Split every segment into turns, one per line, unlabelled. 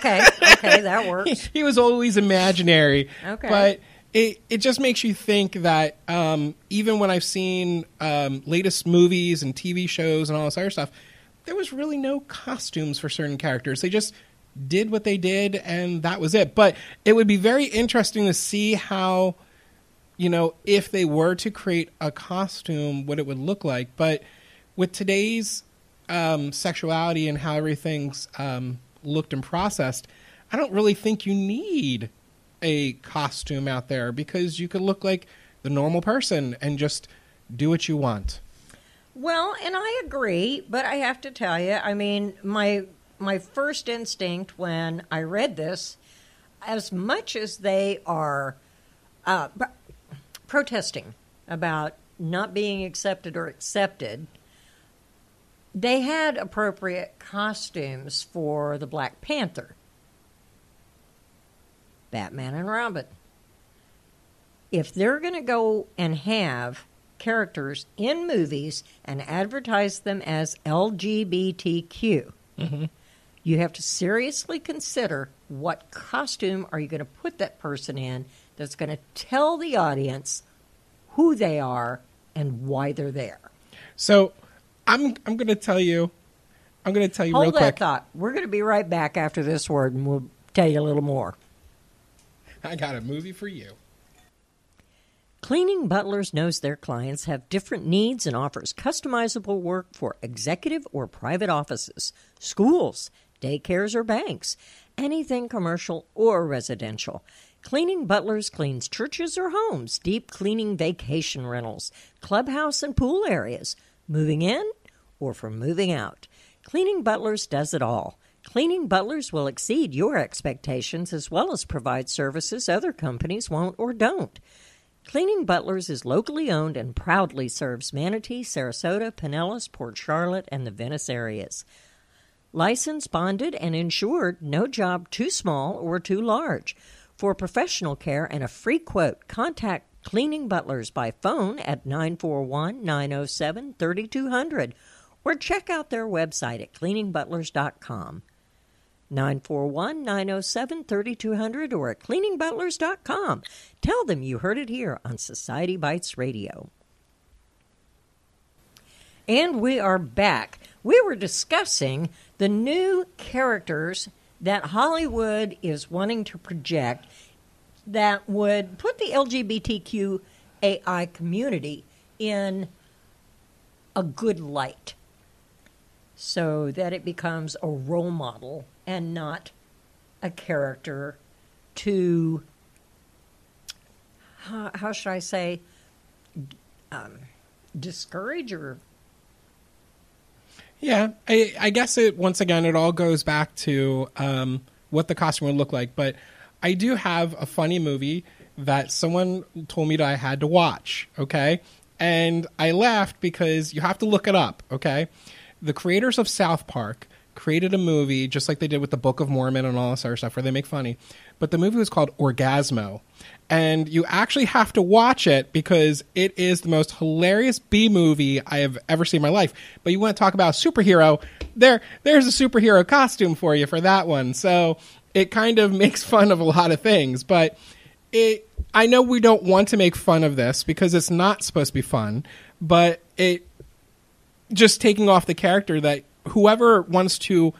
Okay, that works.
He was always imaginary.
Okay.
But it just makes you think that even when I've seen latest movies and TV shows and all this other stuff, there was really no costumes for certain characters. They just did what they did, and that was it. But it would be very interesting to see how, if they were to create a costume, what it would look like. But with today's sexuality and how everything's looked and processed, I don't really think you need a costume out there, because you could look like the normal person and just do what you want.
Well, and I agree, but I have to tell you, I mean, my first instinct when I read this, as much as they are protesting about not being accepted or accepted, they had appropriate costumes for the Black Panther, Batman and Robin. If they're going to go and have characters in movies and advertise them as LGBTQ, you have to seriously consider what costume are you going to put that person in that's going to tell the audience who they are and why they're there.
So I'm going to tell you real quick.
Hold that thought. We're going to be right back after this word, and we'll tell you a little more.
I got a movie for you.
Cleaning Butlers knows their clients have different needs and offers customizable work for executive or private offices, schools, daycares, or banks, anything commercial or residential. Cleaning Butlers cleans churches or homes, deep cleaning vacation rentals, clubhouse and pool areas, moving in or for moving out. Cleaning Butlers does it all. Cleaning Butlers will exceed your expectations as well as provide services other companies won't or don't. Cleaning Butlers is locally owned and proudly serves Manatee, Sarasota, Pinellas, Port Charlotte, and the Venice areas. Licensed, bonded, and insured, no job too small or too large. For professional care and a free quote, contact Cleaning Butlers by phone at 941-907-3200 or check out their website at cleaningbutlers.com. 941-907-3200 or at cleaningbutlers.com. Tell them you heard it here on Society Bites Radio. And we are back. We were discussing the new characters that Hollywood is wanting to project that would put the LGBTQAI community in a good light so that it becomes a role model and not a character to, how should I say, discourage or...
Yeah, I guess once again, it all goes back to what the costume would look like. But I do have a funny movie that someone told me that I had to watch, okay? And I laughed because you have to look it up, okay? The creators of South Park created a movie just like they did with the Book of Mormon and all this other stuff where they make funny. But the movie was called Orgasmo. And you actually have to watch it because it is the most hilarious B-movie I have ever seen in my life. But you want to talk about a superhero, there's a superhero costume for you for that one. So it kind of makes fun of a lot of things. But I know we don't want to make fun of this because it's not supposed to be fun. But it just taking off the character that whoever wants to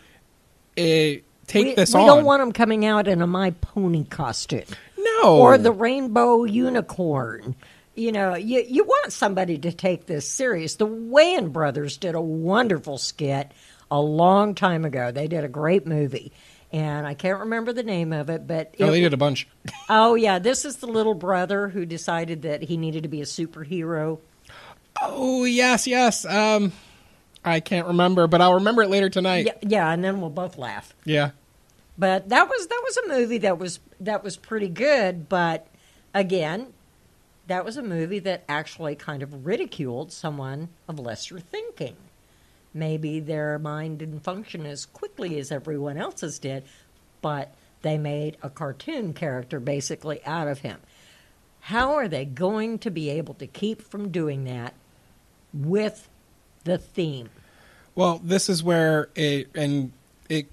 take this on.
We don't want them coming out in a My Pony costume.
No.
Or the rainbow unicorn. You know, you want somebody to take this serious. The Wayans brothers did a wonderful skit a long time ago. They did a great movie. And I can't remember the name of it, but...
they did a bunch.
Oh, yeah. This is the little brother who decided that he needed to be a superhero.
Oh, yes. I can't remember, but I'll remember it later tonight.
Yeah, and then we'll both laugh.
Yeah.
But that was a movie that was pretty good, but again, that was a movie that actually kind of ridiculed someone of lesser thinking. Maybe their mind didn't function as quickly as everyone else's did, but they made a cartoon character basically out of him. How are they going to be able to keep from doing that with the theme?
Well, this is where it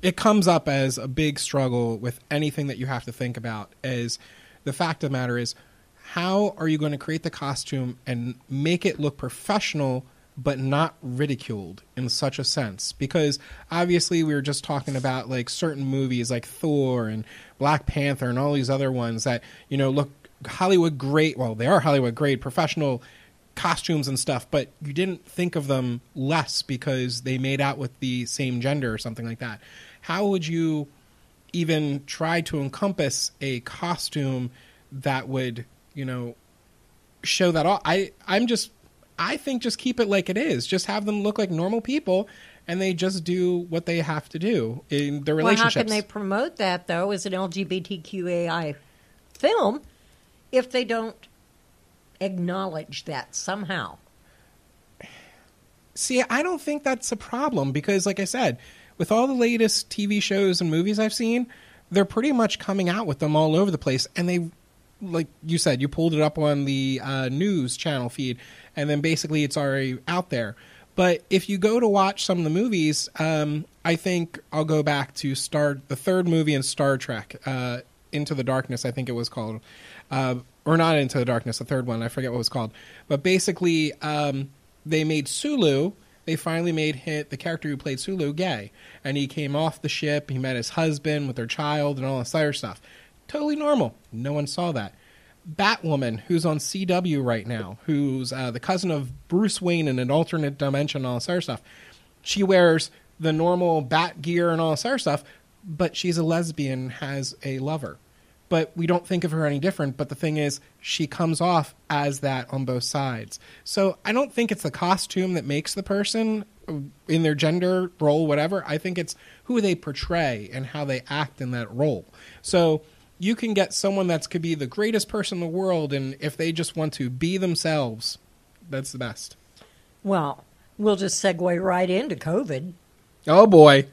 it comes up as a big struggle with anything that you have to think about. Is the fact of the matter is, how are you going to create the costume and make it look professional but not ridiculed in such a sense? Because obviously we were just talking about like certain movies like Thor and Black Panther and all these other ones that, you know, look Hollywood great. Well, they are Hollywood grade professional costumes and stuff, but you didn't think of them less because they made out with the same gender or something like that. How would you even try to encompass a costume that would, you know, show that all? I think just keep it like it is. Just have them look like normal people, and they just do what they have to do in their relationships.
Well, how can they promote that, though, as an LGBTQAI film if they don't acknowledge that somehow?
See, I don't think that's a problem because, like I said, with all the latest TV shows and movies I've seen, they're pretty much coming out with them all over the place, and they, like you said, you pulled it up on the news channel feed, and then basically it's already out there. But if you go to watch some of the movies, I think I'll go back to the third movie in Star Trek, Into the Darkness, I think it was called. Or not Into the Darkness, the third one, I forget what it was called. But basically, they made Sulu, they finally made the character who played Sulu gay. And he came off the ship, he met his husband with their child and all this other stuff. Totally normal. No one saw that. Batwoman, who's on CW right now, who's the cousin of Bruce Wayne in an alternate dimension and all this other stuff. She wears the normal bat gear and all this other stuff, but she's a lesbian, has a lover. But we don't think of her any different. But the thing is, she comes off as that on both sides. So I don't think it's the costume that makes the person in their gender role, whatever. I think it's who they portray and how they act in that role. So you can get someone that could be the greatest person in the world, and if they just want to be themselves, that's the best.
Well, we'll just segue right into COVID.
Oh, boy.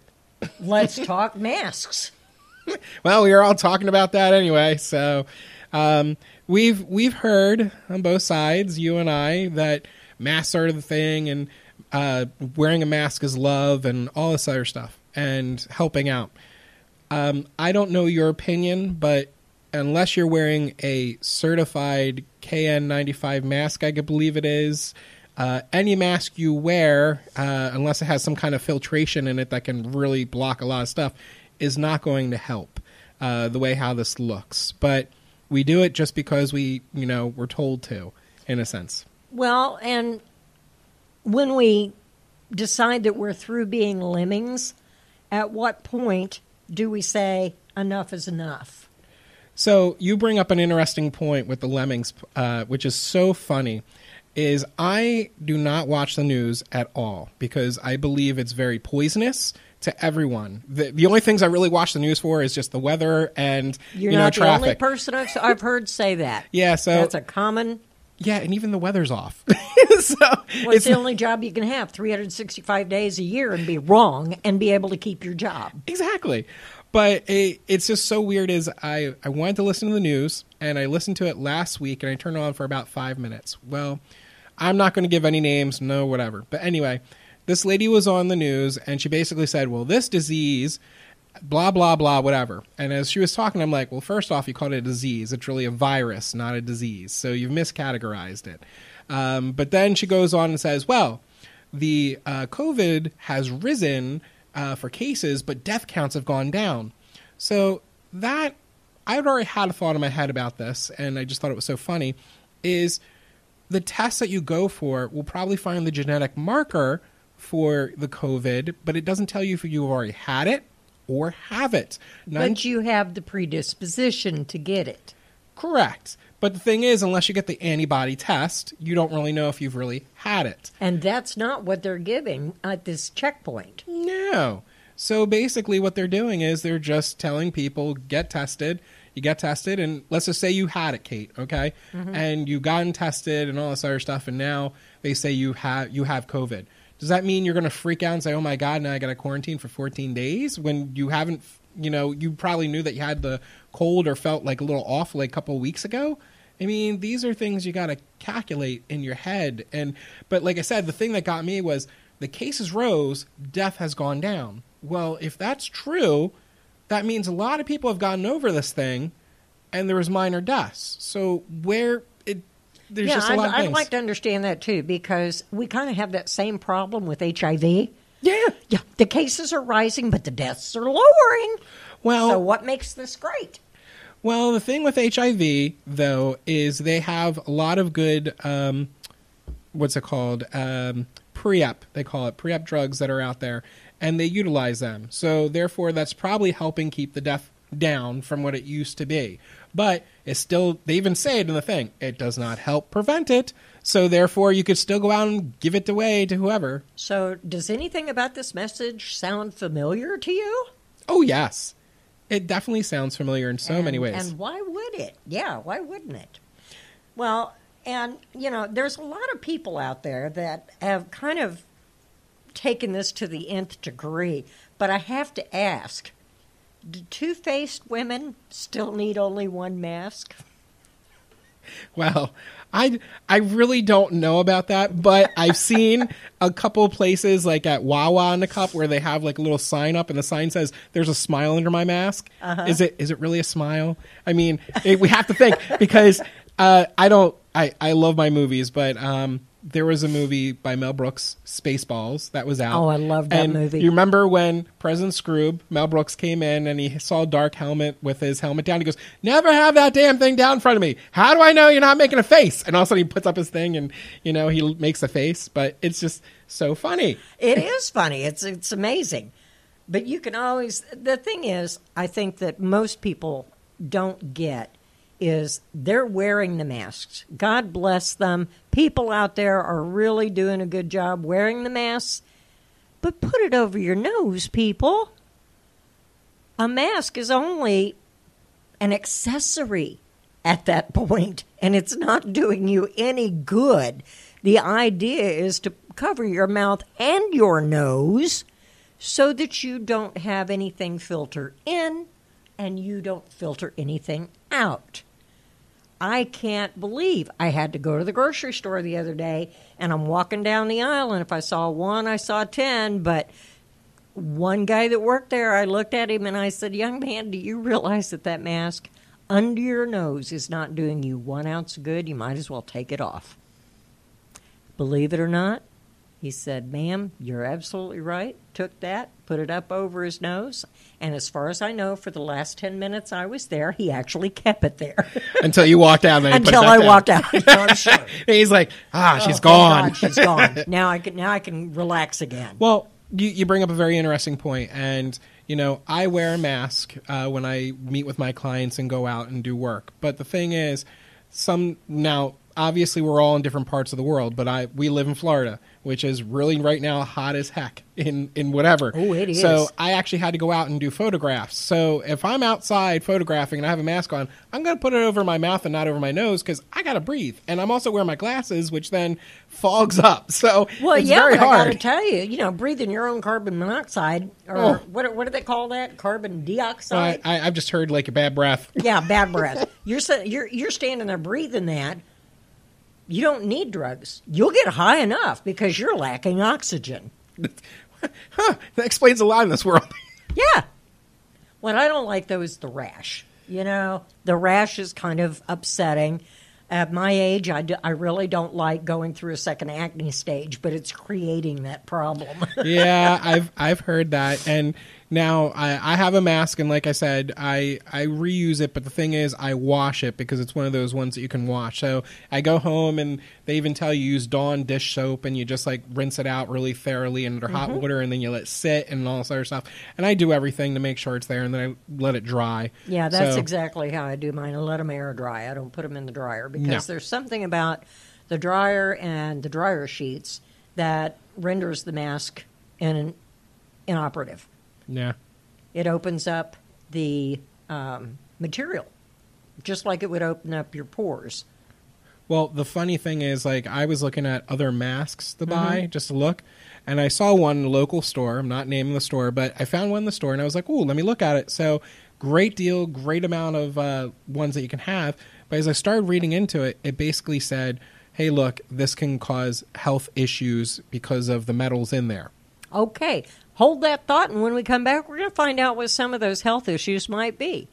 Let's talk masks.
Well, we are all talking about that anyway. So we've heard on both sides, you and I, that masks are the thing, and wearing a mask is love and all this other stuff and helping out. I don't know your opinion, but unless you're wearing a certified KN95 mask, I believe it is, any mask you wear, unless it has some kind of filtration in it that can really block a lot of stuff, is not going to help the way how this looks. But we do it just because we're told to, in a sense. Well,
and when we decide that we're through being lemmings, at what point do we say enough is enough?
So you bring up an interesting point with the lemmings, which is so funny, is I do not watch the news at all because I believe it's very poisonous to everyone. The only things I really watch the news for is just the weather and traffic.
You're not the only person I've heard say that.
Yeah, so
that's a common.
Yeah, and even the weather's off.
It's the only job you can have 365 days a year and be wrong and be able to keep your job.
Exactly. But it's just so weird is I wanted to listen to the news, and I listened to it last week, and I turned it on for about 5 minutes. Well, I'm not going to give any names, no whatever. But anyway, this lady was on the news, and she basically said, well, this disease, blah, blah, blah, whatever. And as she was talking, I'm like, well, first off, you called it a disease. It's really a virus, not a disease. So you've miscategorized it. But then she goes on and says, well, the COVID has risen for cases, but death counts have gone down. So that, I'd already had a thought in my head about this, and I just thought it was so funny, is the test that you go for will probably find the genetic marker for the COVID, but it doesn't tell you if you've already had it or have it.
But you have the predisposition to get it.
Correct. But the thing is, unless you get the antibody test, you don't really know if you've really had it.
And that's not what they're giving at this checkpoint.
No. So basically what they're doing is they're just telling people, get tested. You get tested, and let's just say you had it, Kate, okay? Mm-hmm. And you've gotten tested and all this other stuff, and now they say you have COVID. Does that mean you're going to freak out and say, oh, my God, now I got to quarantine for 14 days when you haven't, you probably knew that you had the cold or felt like a little off like a couple of weeks ago? I mean, these are things you got to calculate in your head. But like I said, the thing that got me was the cases rose, death has gone down. well, if that's true, that means a lot of people have gotten over this thing, and there was minor deaths. So there's just a lot of things.
I'd like to understand that too, because we kind of have that same problem with HIV.
Yeah.
The cases are rising, but the deaths are lowering.
Well,
so what makes this great?
Well, the thing with HIV, though, is they have a lot of good, what's it called? Pre-ep, they call it, pre-ep drugs that are out there, and they utilize them. So, therefore, that's probably helping keep the death down from what it used to be. But it's still, they even say it in the thing, it does not help prevent it. So, therefore, you could still go out and give it away to whoever.
So, does anything about this message sound familiar to you?
Oh, yes. It definitely sounds familiar in so many ways.
And why would it? Yeah, why wouldn't it? Well, and, there's a lot of people out there that have kind of taken this to the nth degree. But I have to ask, do two-faced women still need only one mask?
Well, I really don't know about that, but I've seen a couple places like at Wawa in the Cup where they have like a little sign up and the sign says there's a smile under my mask. Uh-huh. Is it really a smile? I mean, we have to think because I love my movies, but there was a movie by Mel Brooks, Spaceballs, that was out.
Oh, I love that movie.
You remember when President Scrooge, Mel Brooks came in and he saw a dark helmet with his helmet down. He goes, never have that damn thing down in front of me. How do I know you're not making a face? And all of a sudden he puts up his thing and, he makes a face. But it's just so funny.
It is funny. It's amazing. But you can always, the thing is, I think that most people don't get is they're wearing the masks. God bless them. People out there are really doing a good job wearing the masks. But put it over your nose, people. A mask is only an accessory at that point, and it's not doing you any good. The idea is to cover your mouth and your nose so that you don't have anything filter in and you don't filter anything out. I can't believe I had to go to the grocery store the other day, and I'm walking down the aisle, and if I saw one, I saw 10, but one guy that worked there, I looked at him, and I said, young man, do you realize that mask under your nose is not doing you 1 ounce good? You might as well take it off. Believe it or not, he said, ma'am, you're absolutely right. Took that, put it up over his nose, and as far as I know, for the last 10 minutes I was there, he actually kept it there.
Until you walked out.
Until I walked out. Sure.
And he's like, she's gone.
God, she's gone. Now I can relax again.
Well, you bring up a very interesting point, and I wear a mask when I meet with my clients and go out and do work. But the thing is, obviously we're all in different parts of the world, but we live in Florida, which is really right now hot as heck in whatever.
Oh, it is.
So I actually had to go out and do photographs. So if I'm outside photographing and I have a mask on, I'm going to put it over my mouth and not over my nose because I got to breathe. And I'm also wearing my glasses, which then fogs up. So it's very hard.
I got to tell you, breathing your own carbon monoxide, or what do they call that? Carbon dioxide?
I've just heard like a bad breath.
Yeah, bad breath. You're standing there breathing that. You don't need drugs. You'll get high enough because you're lacking oxygen.
That explains a lot in this world.
Yeah. What I don't like, though, is the rash. The rash is kind of upsetting. At my age, I really don't like going through a second acne stage, but it's creating that problem.
Yeah, I've heard that. And now I have a mask, and like I said, I reuse it, but the thing is I wash it because it's one of those ones that you can wash. So I go home, and they even tell you use Dawn dish soap, and you just like rinse it out really thoroughly under hot water, and then you let it sit and all this other stuff. And I do everything to make sure it's there, and then I let it dry.
Yeah, that's exactly how I do mine. I let them air dry. I don't put them in the dryer because there's something about the dryer and the dryer sheets that renders the mask inoperative.
Yeah.
It opens up the material, just like it would open up your pores.
Well, the funny thing is, like, I was looking at other masks to buy, just to look, and I saw one in a local store. I'm not naming the store, but I found one in the store, and I was like, ooh, let me look at it. So, great deal, great amount of ones that you can have. But as I started reading into it, it basically said, hey, look, this can cause health issues because of the metals in there.
Okay, hold that thought, and when we come back, we're going to find out what some of those health issues might be.